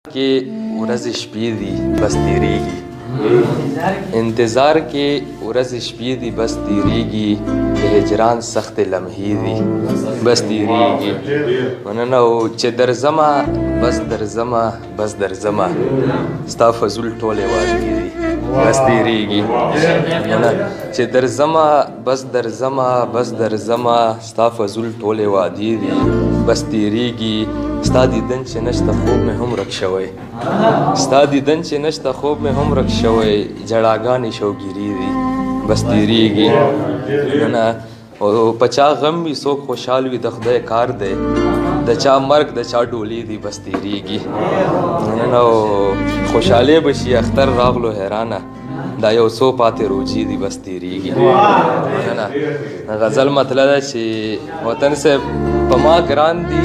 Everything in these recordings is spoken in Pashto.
کې ورځې شپې دي بس تیریږي انتظار کې ورځې شپې دي بس تیریږي د هجران سخت لمحې دي بس تیریږي مننه چې درځمه بس درځمه ستا فضول ټولې وادي دي بس تیریږي مننه چې درځمه بس درځمه ستا فضول ټولې وادي دي بس تیریږي ستا دیدن چې نشته خوب مې هم ورک شوی جړاګانې شوګیري دي بس تیریږي نه او په چا غم وي څوک خوشحال وي د خدای کار دی د چا مرګ د چا ډولي دي بس تیریږي نه او خوشحالي به شي اختر راغلو حیرانه دا یو څو پاتې روجي دي بس تیریږي نه غزل مطلب ده چې وطن صاحب په ما ګران دي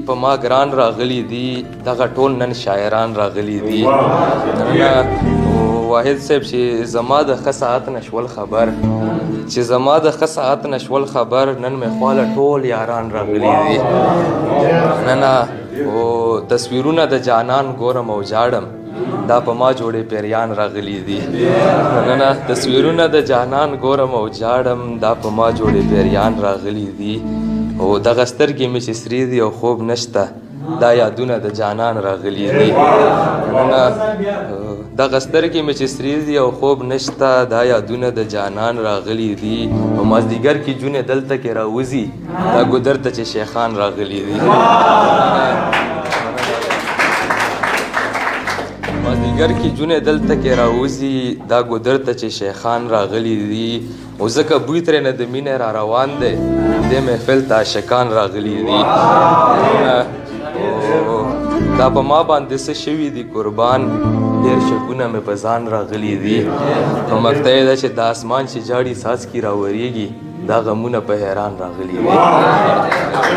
په ما ګران راغلي دي دغه ټول نن شاعران راغلي دي واحد صاحب چې زما د ښه ساعت نشول خبر نن مې خواله ټول یاران راغلي دي نه او تصویرونه د جانان ګورم او جاړم دا په ما جوړې پیریان راغلي دي نه تصویرونه د جانان ګورم او جاړم دا په ما جوړې پیریان راغلي دي او دغه سترګې مې چې سرې دي او خوب نشته دا یادونه د جانان راغلي دي دغه سترګې مې چې سرې دي او خوب نشته دا یادونه د جانان راغلي دي او مازدیګر کې جونې دلته کې راوځي دا ګودر ته چې شیخان راغلي دي مازدیګر کې جونې دلته کې راوځي دا ګودر ته چې شیخان راغلي دي او ځکه بوی ترې نه د مینې را روان دی دې محفل ته عاشقان راغلي دي دا په ما باندې څه شوي دي قربان ډېر شکونه مې په ځان راغلي دي په مقطع یې ده چې د اسمان چې جاړي څاڅکي راورېږي دا غمونه په حیران راغلي دي